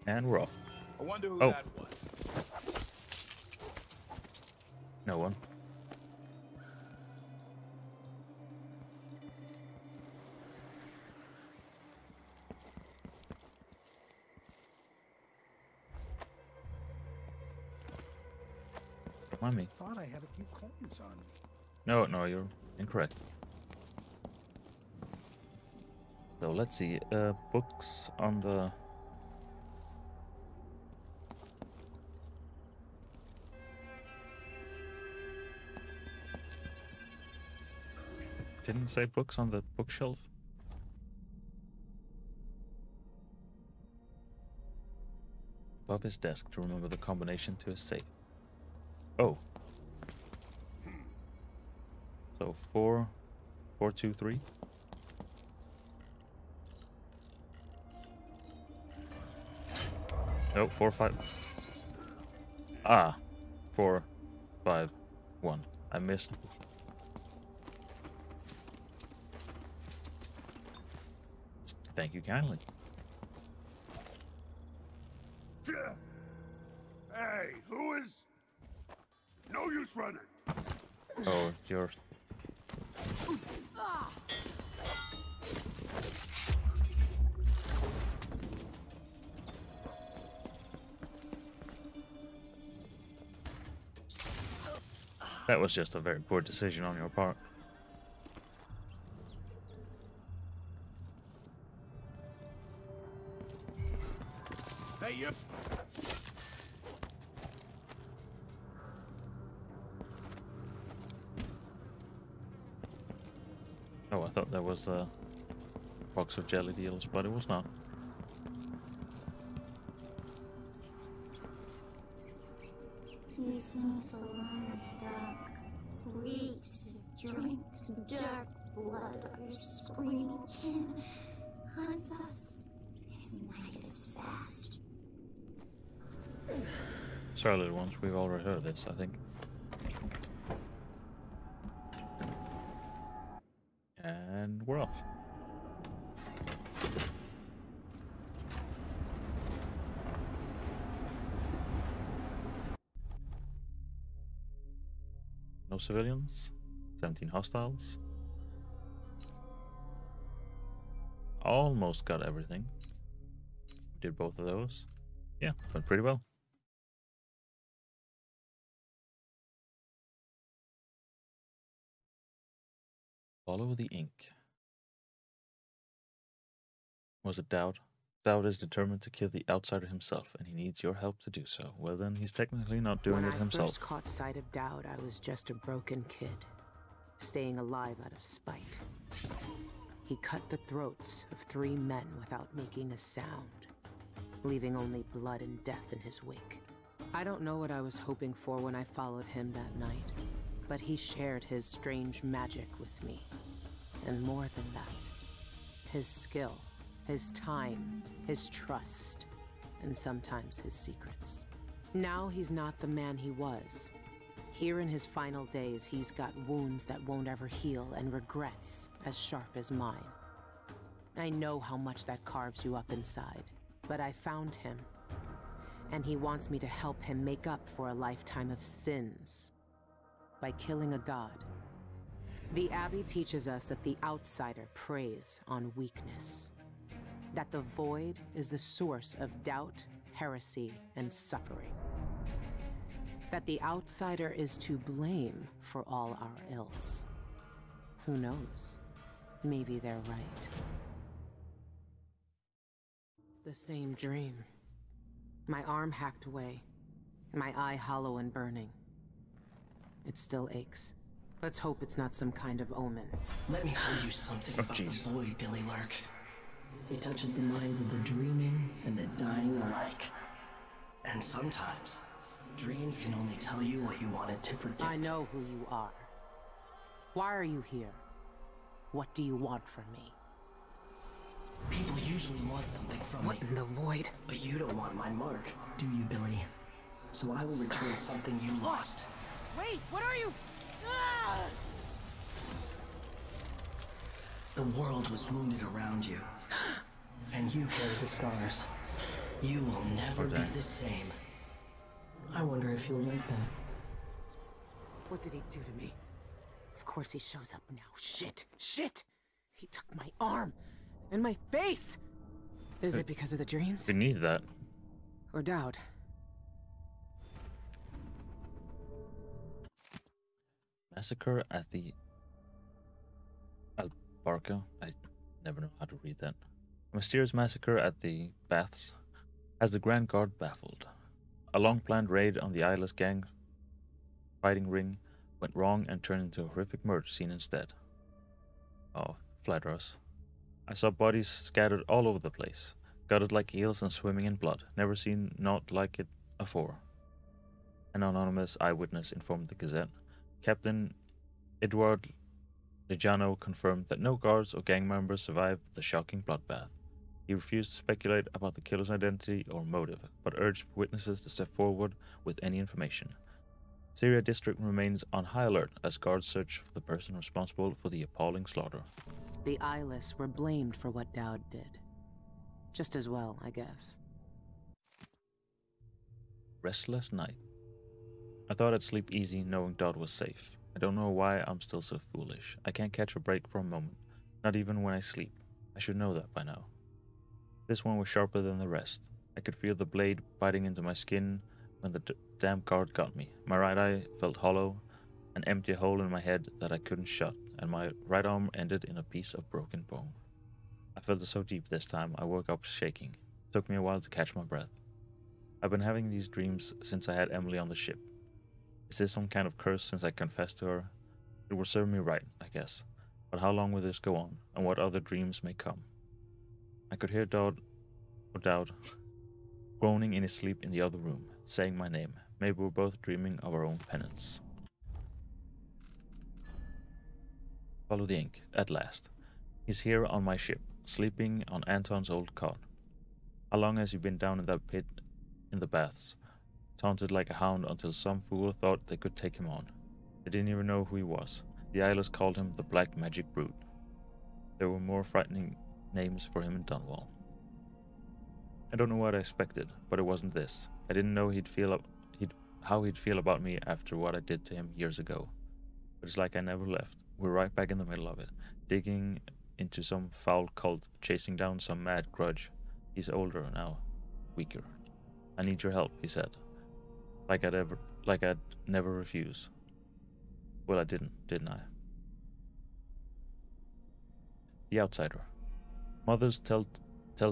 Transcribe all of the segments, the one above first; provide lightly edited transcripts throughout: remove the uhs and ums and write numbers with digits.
And we're off. I wonder who Oh. that was. No one. Don't mind me. Thought I had a few coins on me. No, you're incorrect. So let's see. Books on the. Didn't say books on the bookshelf. Above his desk to remember the combination to his safe. Oh. So 4, 4, 2, 3. No, 4, 5. Ah, 4, 5, 1. I missed. Thank you kindly. Hey, who is? No use running. Oh, you're. That was just a very poor decision on your part. Hey, you. Oh, I thought that was a box of jelly deals, but it was not. He sings alone in the dark, reeks of drink, dark blood of your screaming kin, hunts us. His night is fast. Sorry, little ones, we've already heard this, I think. And we're off. No civilians, 17 hostiles. Almost got everything. Did both of those. Yeah, went pretty well. Follow the ink. Was it Daud? Daud is determined to kill the outsider himself, and he needs your help to do so. Well then, he's technically not doing it himself. When I first caught sight of Daud, I was just a broken kid, staying alive out of spite. He cut the throats of 3 men without making a sound, leaving only blood and death in his wake. I don't know what I was hoping for when I followed him that night, but he shared his strange magic with me. And more than that, his skill, his time, his trust, and sometimes his secrets. Now he's not the man he was. Here in his final days, he's got wounds that won't ever heal and regrets as sharp as mine. I know how much that carves you up inside, but I found him, and he wants me to help him make up for a lifetime of sins by killing a god. The Abbey teaches us that the outsider preys on weakness, that the void is the source of doubt, heresy, and suffering, that the outsider is to blame for all our ills. Who knows? Maybe they're right. The same dream. My arm hacked away, my eye hollow and burning. It still aches. Let's hope it's not some kind of omen. Let me tell you something about jeez. the void, Billy Lark. It touches the minds of the dreaming and the dying alike. And sometimes, dreams can only tell you what you wanted to forget. I know who you are. Why are you here? What do you want from me? People usually want something from What me. in the void? But you don't want my mark, do you, Billy? So I will return something you lost. Wait, what are you? Ah! The world was wounded around you. And you carry the scars. You will never be dang. the same. I wonder if you'll like that. What did he do to me? Of course he shows up now. Shit! Shit! He took my arm! And my face! Is it because of the dreams? We need that. Or Daud? Massacre at the Albarca. I never know how to read that. A mysterious massacre at the Baths has the Grand Guard baffled. A long-planned raid on the eyeless gang fighting ring went wrong and turned into a horrific murder scene instead. Oh, flatter us. I saw bodies scattered all over the place, gutted like eels and swimming in blood. Never seen naught like it afore. An anonymous eyewitness informed the Gazette. Captain Edward Lejano confirmed that no guards or gang members survived the shocking bloodbath. He refused to speculate about the killer's identity or motive, but urged witnesses to step forward with any information. Syria District remains on high alert as guards search for the person responsible for the appalling slaughter. The eyeless were blamed for what Daud did. Just as well, I guess. Restless night. I thought I'd sleep easy knowing Daud was safe. I don't know why I'm still so foolish. I can't catch a break for a moment, not even when I sleep. I should know that by now. This one was sharper than the rest. I could feel the blade biting into my skin when the damn guard got me. My right eye felt hollow, an empty hole in my head that I couldn't shut, and my right arm ended in a piece of broken bone. I felt it so deep this time, I woke up shaking. It took me a while to catch my breath. I've been having these dreams since I had Emily on the ship. Is this some kind of curse since I confessed to her? It will serve me right, I guess. But how long will this go on, and what other dreams may come? I could hear Daud groaning in his sleep in the other room, saying my name. Maybe we're both dreaming of our own penance. Follow the ink, at last. He's here on my ship, sleeping on Anton's old cot. How long has he been down in that pit in the baths, taunted like a hound until some fool thought they could take him on? They didn't even know who he was. The Eyeless called him the Black Magic Brute. There were more frightening names for him in Dunwall. I don't know what I expected, but it wasn't this. I didn't know how he'd feel about me after what I did to him years ago. But it's like I never left. We're right back in the middle of it, digging into some foul cult, chasing down some mad grudge. He's older now, weaker. I need your help, he said. Like I'd never refuse. Well, I didn't I? The Outsider. Mothers tell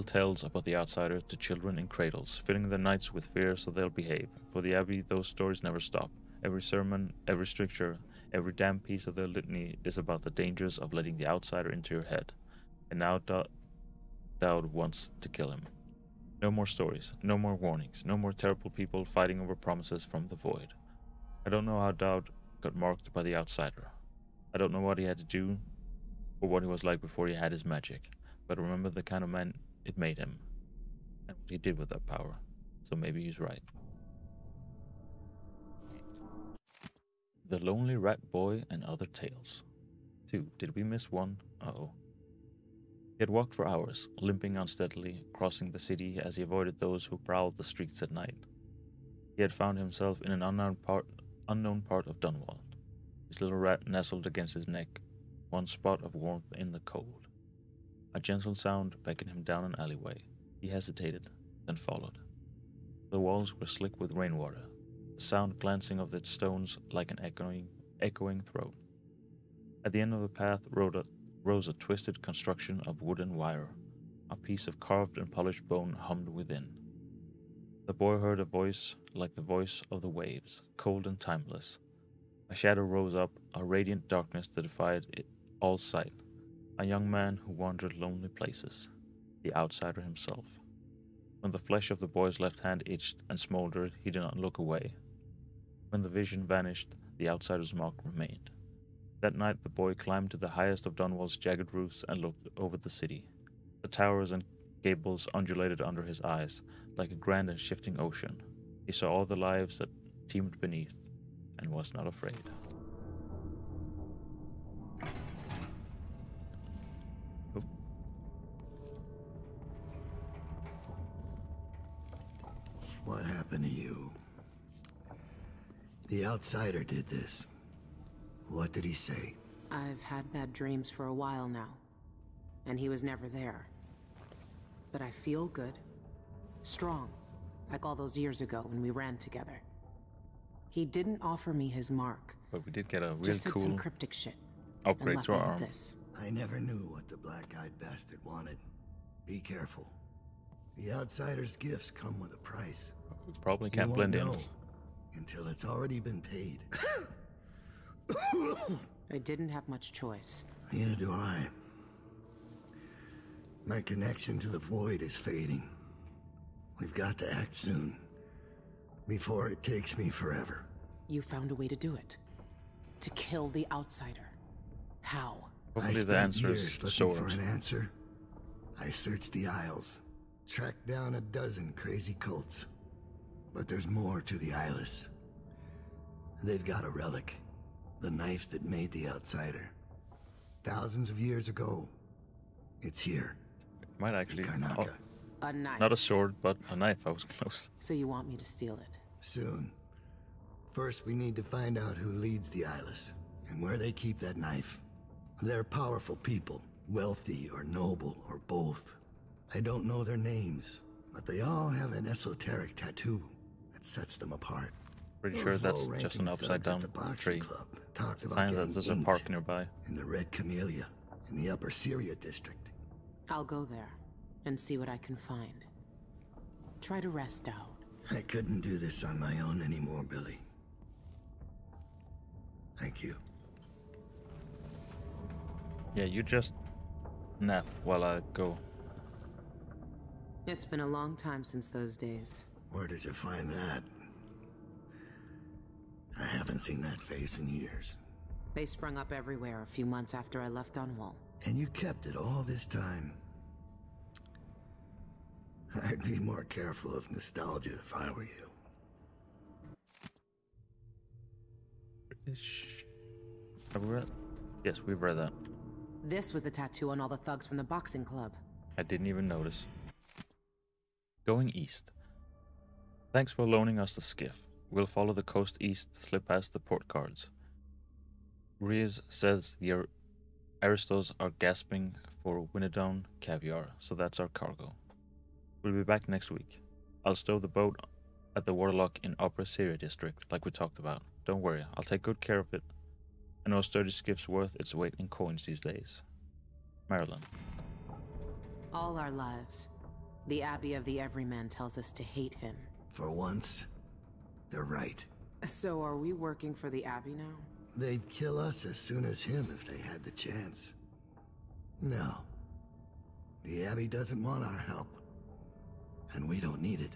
tales about the Outsider to children in cradles, filling their nights with fear so they'll behave. For the Abbey, those stories never stop. Every sermon, every stricture, every damn piece of their litany is about the dangers of letting the Outsider into your head. And now Daud wants to kill him. No more stories, no more warnings, no more terrible people fighting over promises from the void. I don't know how Daud got marked by the Outsider. I don't know what he had to do or what he was like before he had his magic, but I remember the kind of man it made him, and what he did with that power, so maybe he's right. The Lonely Rat Boy and Other Tales. 2. Did we miss one? Uh-oh. He had walked for hours, limping unsteadily, crossing the city as he avoided those who prowled the streets at night. He had found himself in an unknown part of Dunwall. His little rat nestled against his neck, one spot of warmth in the cold. A gentle sound beckoned him down an alleyway. He hesitated, then followed. The walls were slick with rainwater, the sound glancing of its stones like an echoing throat. At the end of the path rose a twisted construction of wood and wire. A piece of carved and polished bone hummed within. The boy heard a voice like the voice of the waves, cold and timeless. A shadow rose up, a radiant darkness that defied all sight. A young man who wandered lonely places, the Outsider himself. When the flesh of the boy's left hand itched and smoldered, he did not look away. When the vision vanished, the Outsider's mark remained. That night the boy climbed to the highest of Dunwall's jagged roofs and looked over the city. The towers and gables undulated under his eyes, like a grand and shifting ocean. He saw all the lives that teemed beneath, and was not afraid. What happened to you? The outsider did this. What did he say? I've had bad dreams for a while now, and he was never there. But I feel good. Strong, like all those years ago when we ran together. He didn't offer me his mark. But we did get a really Just said some cool cryptic shit. upgrade and to left our me with arm. this. I never knew what the black-eyed bastard wanted. Be careful. The outsider's gifts come with a price. We probably You can't won't blend in. know until it's already been paid. I didn't have much choice. Neither do I. My connection to the void is fading. We've got to act soon, before it takes me forever. You found a way to do it. To kill the outsider. How? Hopefully I the spent answer years is looking for sword. an answer. I searched the Isles, tracked down a dozen crazy cults. But there's more to the Eyeless. They've got a relic. The knife that made the outsider. Thousands of years ago. It's here. Might actually. in Karnaca. A knife. Not a sword, but a knife. I was close. So you want me to steal it? Soon. First, we need to find out who leads the Eyeless, and where they keep that knife. They're powerful people, wealthy or noble or both. I don't know their names, but they all have an esoteric tattoo that sets them apart. Pretty sure Those that's low-ranking just an upside thugs at down the boxing tree. club talked It's a about sign that getting there's a inked park nearby. in the Red Camellia in the Upper Syria district. I'll go there and see what I can find. Try to rest out. I couldn't do this on my own anymore, Billy. Thank you. Yeah, you just nap while I go. It's been a long time since those days. Where did you find that? I haven't seen that face in years. They sprung up everywhere a few months after I left Dunwall. And you kept it all this time. I'd be more careful of nostalgia if I were you. Have we read? Yes, we've read that. This was the tattoo on all the thugs from the boxing club. I didn't even notice. Going east. Thanks for loaning us the skiff. We'll follow the coast east, slip past the port guards. Riz says the Aristos are gasping for Winodone caviar, so that's our cargo. We'll be back next week. I'll stow the boat at the waterlock in Upper Syria district, like we talked about. Don't worry, I'll take good care of it. I know a sturdy skiff's worth its weight in coins these days. Marilyn. All our lives, the Abbey of the Everyman tells us to hate him. For once, they're right. So are we working for the Abbey now? They'd kill us as soon as him if they had the chance. No. The Abbey doesn't want our help. And we don't need it.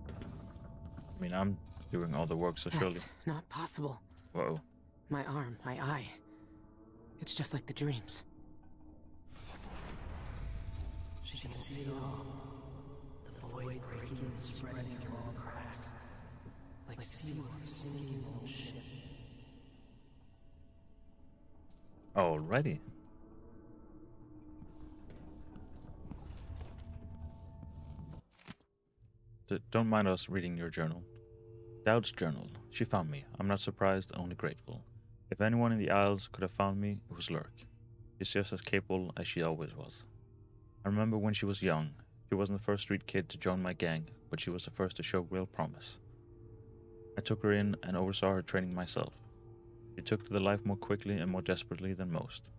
I mean, I'm doing all the work, so surely. That's not possible. Whoa. My arm, my eye. It's just like the dreams. She can see it all. The void breaking and spreading through all the cracks. Like seawater sinking old ship. Alrighty. Don't mind us reading your journal. Daud's journal. She found me. I'm not surprised, only grateful. If anyone in the Isles could have found me, it was Lurk. She's just as capable as she always was. I remember when she was young. She wasn't the first street kid to join my gang, but she was the first to show real promise. I took her in and oversaw her training myself. She took to the life more quickly and more desperately than most.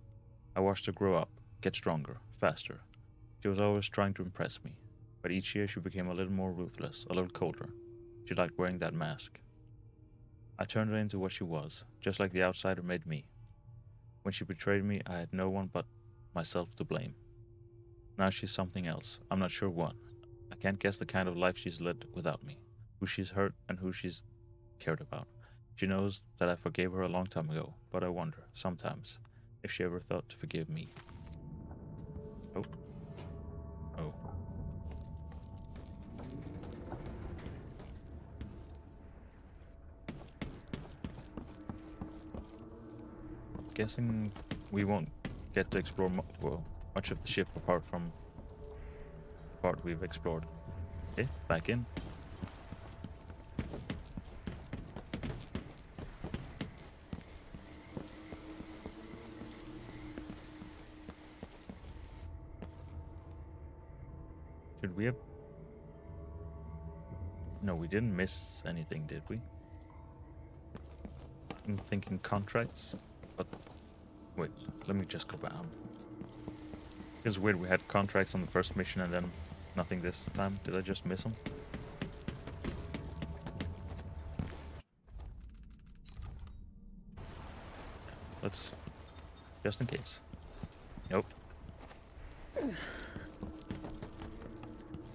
I watched her grow up, get stronger, faster. She was always trying to impress me, but each year she became a little more ruthless, a little colder. She liked wearing that mask. I turned her into what she was, just like the outsider made me. When she betrayed me, I had no one but myself to blame. Now she's something else. I'm not sure what. I can't guess the kind of life she's led without me, who she's hurt and who she's cared about. She knows that I forgave her a long time ago, but I wonder, sometimes, if she ever thought to forgive me. Oh. Oh. Guessing we won't get to explore much of the ship apart from the part we've explored. Okay, back in. No, we didn't miss anything, did we? I'm thinking contracts, but wait, let me just go back. It's weird, we had contracts on the first mission and then nothing this time. Did I just miss them? Let's... just in case. Nope.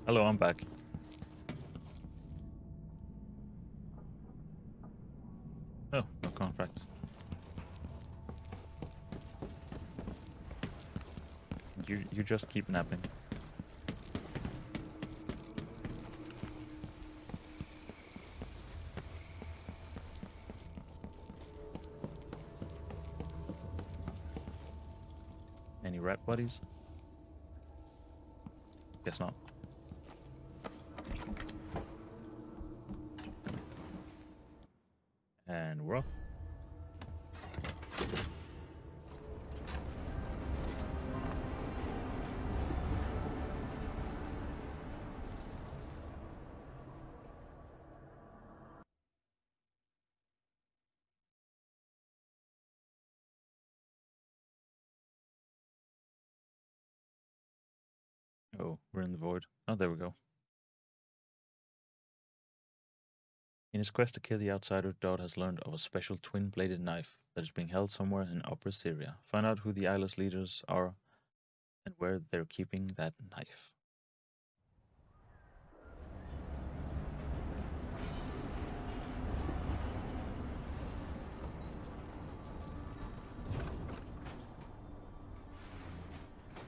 Hello, I'm back. Oh, no contracts. You just keep napping. Any rat buddies? Guess not. And we're off. Oh, we're in the void. Oh, there we go. In his quest to kill the outsider, Daud has learned of a special twin-bladed knife that is being held somewhere in Upper Syria. Find out who the eyeless leaders are and where they're keeping that knife.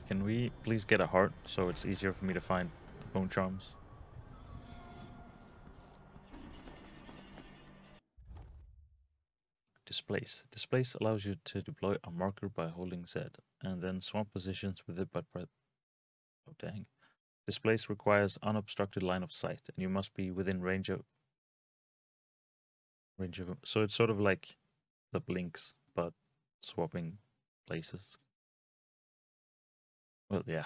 Can we please get a heart so it's easier for me to find bone charms? Displace. Displace allows you to deploy a marker by holding Z, and then swap positions with it by oh dang. Displace requires unobstructed line of sight, and you must be within range of... So it's sort of like the blinks, but swapping places. Well, yeah.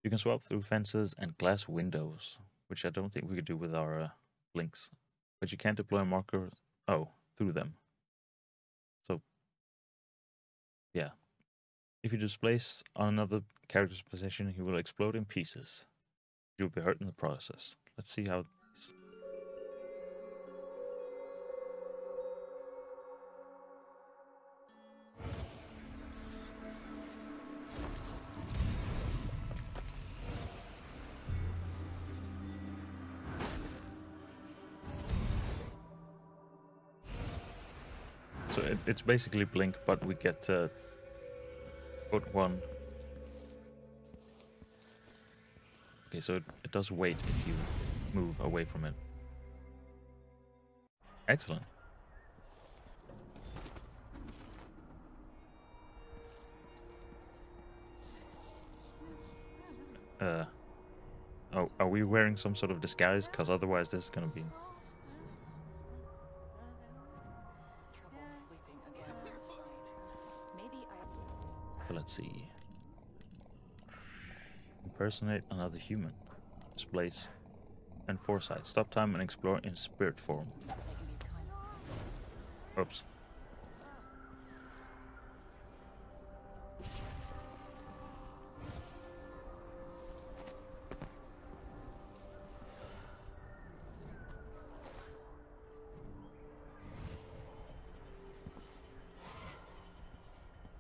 You can swap through fences and glass windows, which I don't think we could do with our blinks. But you can't deploy a marker, through them. So, yeah. If you displace on another character's position, he will explode in pieces. You'll be hurt in the process. Let's see how... So it's basically Blink, but we get put one. Okay, so it does wait if you move away from it. Excellent. Oh, are we wearing some sort of disguise? Because otherwise this is gonna be... So let's see. Impersonate another human. Displace and foresight. Stop time and explore in spirit form. Oops.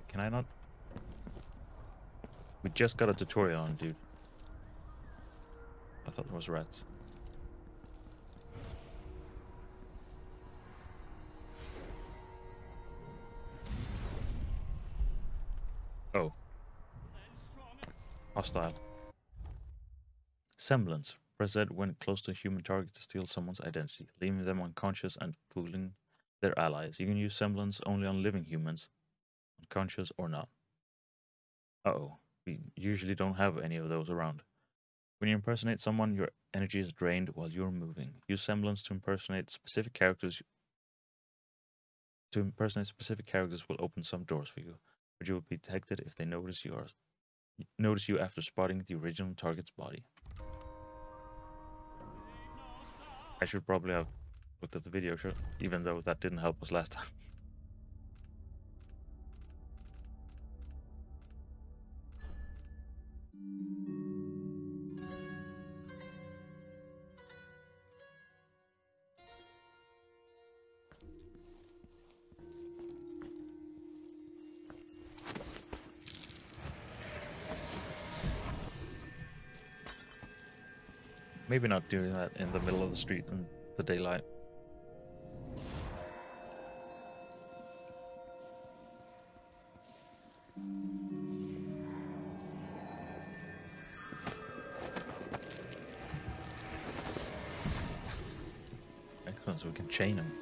Can I not? We just got a tutorial on, dude. I thought it was rats. Oh. Hostile. Semblance. Press Z when close to a human target to steal someone's identity, leaving them unconscious and fooling their allies. You can use semblance only on living humans, unconscious or not. Uh-oh. We usually don't have any of those around. When you impersonate someone, your energy is drained while you're moving. Use semblance to impersonate specific characters. To impersonate specific characters will open some doors for you, but you will be detected if they notice you after spotting the original target's body. I should probably have looked at the video, sure, even though that didn't help us last time. Maybe not doing that in the middle of the street in the daylight. Excellent, so we can chain him.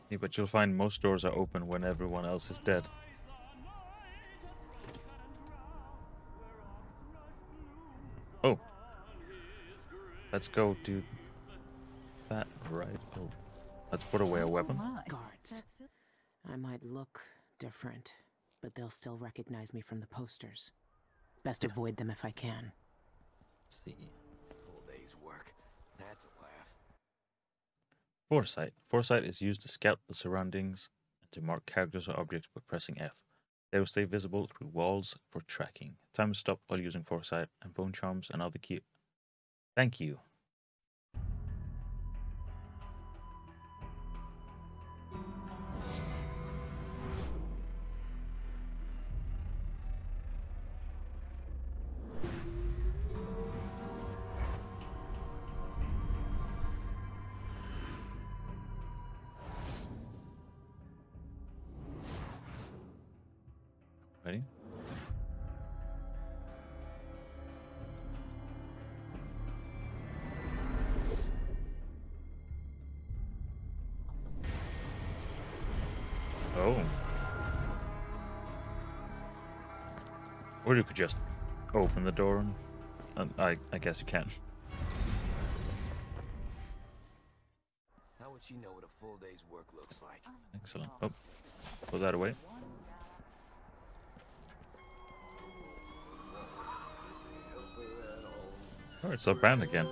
Yeah, but you'll find most doors are open when everyone else is dead. Oh. Let's go do that, right? Oh. Let's put away a weapon. Guards. I might look different, but they'll still recognize me from the posters. Best avoid them if I can. Let's see. Full day's work. That's a laugh. Foresight. Foresight is used to scout the surroundings and to mark characters or objects by pressing F. They will stay visible through walls for tracking. Time is stopped while using Foresight, and bone charms and other key. Thank you. Ready? Oh. Or you could just open the door and I guess you can. How would she know what a full day's work looks like? Excellent. Oh, put that away. Oh, it's up brand again.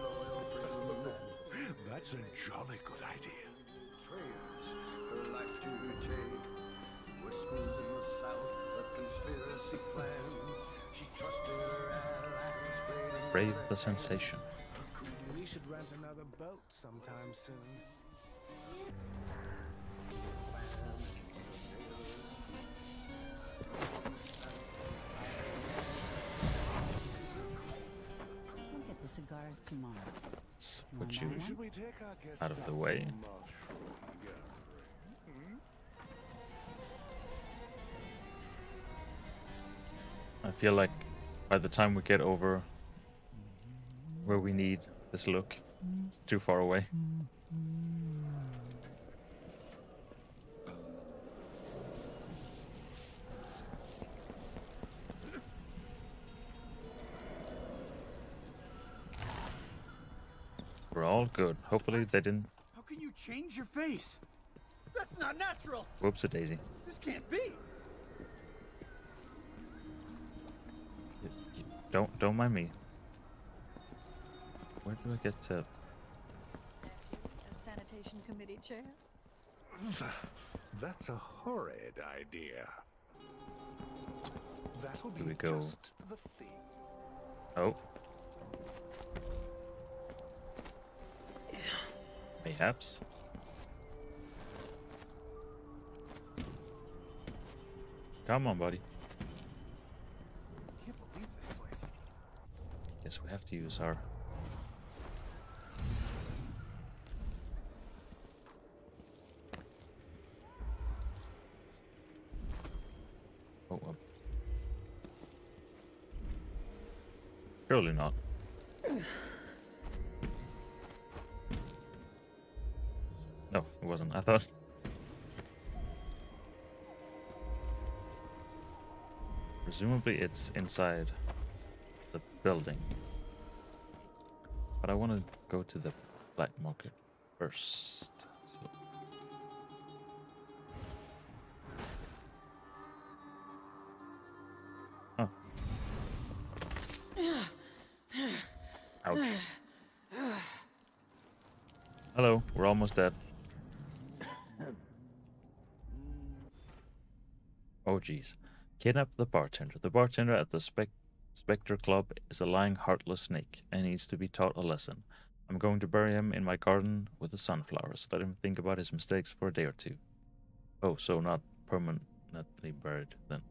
That's a jolly good idea. Her life to retain. Whispers in the south, a conspiracy plan. She trusted her allies, played in Brave the sensation. We should rent another boat sometime soon. We'll get the cigars tomorrow. Let's put you Should we take our guests out of the out way. for mushroom gathering? I feel like by the time we get over where we need this look, it's too far away. We're all good. Hopefully they didn't. How can you change your face? That's not natural. Whoops a daisy. This can't be. Don't mind me. Where do I get to? As sanitation committee chair. That's a horrid idea. That'll Here be we go. just the thing. Oh. Mayhaps. Come on, buddy. I can't believe this place. Guess we have to use our. Oh, well. Surely not. No, it wasn't. I thought. Presumably it's inside building. But I want to go to the black market first. So. Oh. Ouch. Hello, we're almost dead. Oh jeez. Kidnap the bartender. The bartender at the Spectre Club is a lying, heartless snake and needs to be taught a lesson. I'm going to bury him in my garden with the sunflowers. Let him think about his mistakes for a day or two. Oh, so not permanently buried then.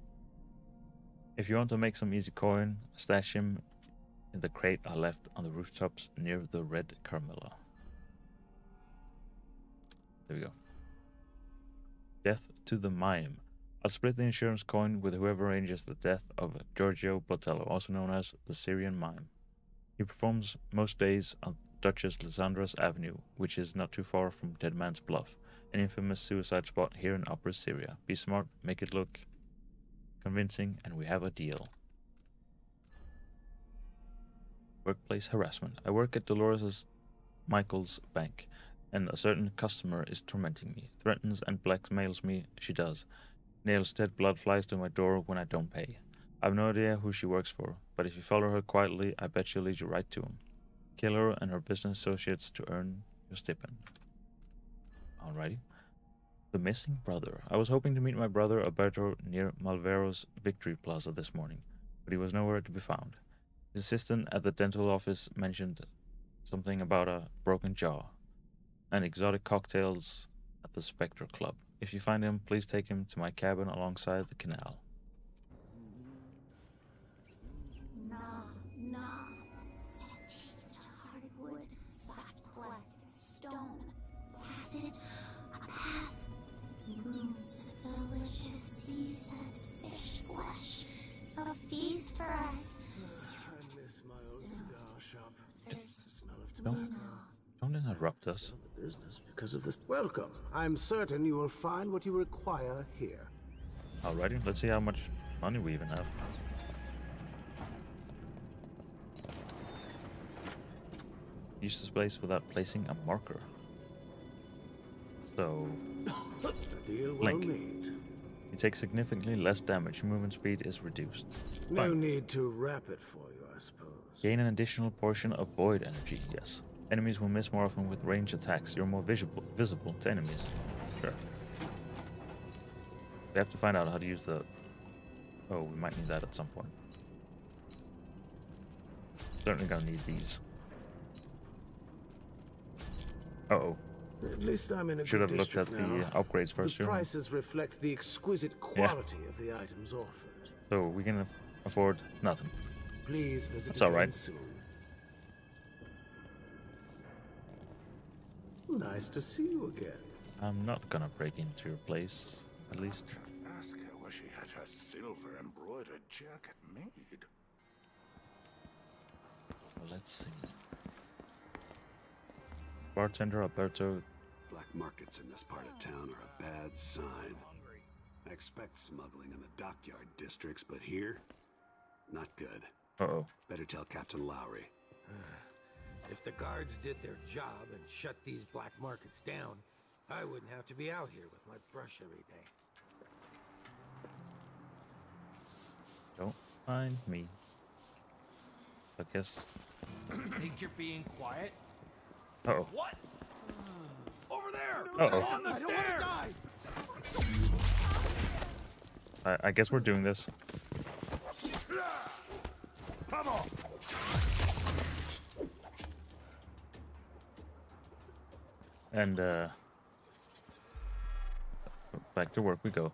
If you want to make some easy coin, stash him in the crate I left on the rooftops near the Red Carmilla. There we go. Death to the mime. I'll split the insurance coin with whoever arranges the death of Giorgio Botello, also known as the Syrian Mime. He performs most days on Duchess Lysandra's Avenue, which is not too far from Dead Man's Bluff, an infamous suicide spot here in Upper Syria. Be smart, make it look convincing, and we have a deal. Workplace harassment. I work at Dolores Michael's bank, and a certain customer is tormenting me, threatens and blackmails me. She does. Nails dead blood flies to my door when I don't pay. I have no idea who she works for, but if you follow her quietly, I bet she'll lead you right to him. Kill her and her business associates to earn your stipend. Alrighty. The missing brother. I was hoping to meet my brother Alberto near Malvero's Victory Plaza this morning, but he was nowhere to be found. His assistant at the dental office mentioned something about a broken jaw and exotic cocktails at the Spectre Club. If you find him, please take him to my cabin alongside the canal. Nah, sentient hardwood, soft plaster, stone, acid, a path, rooms of delicious sea-set fish flesh, a feast for us. I miss my old cigar shop. The smell of tobacco. Don't interrupt us. The business because of this. Welcome. I'm certain you will find what you require here. Alrighty, let's see how much money we even have. Use this place without placing a marker. So, A deal well Link. made. You take significantly less damage. Movement speed is reduced. No Fine. need to wrap it for you, I suppose. Gain an additional portion of void energy. Yes. Enemies will miss more often with ranged attacks. You're more visible to enemies. Sure. We have to find out how to use the... Oh, we might need that at some point. Certainly gonna need these. Uh-oh. At least I'm in a Should good have looked at district the now. upgrades first. The Sure. prices reflect the exquisite quality of the items offered. So we can afford nothing. Please visit That's all again right. soon. Nice to see you again. I'm not gonna break into your place, at least. Ask her where she had her silver embroidered jacket made. Well, let's see. Bartender Alberto. Black markets in this part of town are a bad sign. I expect smuggling in the dockyard districts, but here, not good. Uh-oh. Better tell Captain Lowry. If the guards did their job and shut these black markets down, I wouldn't have to be out here with my brush every day. Don't mind me. I guess. Think you're being quiet? Uh-oh. What? Over there! Uh-oh. On the stairs! I guess we're doing this. Come on! And, back to work we go.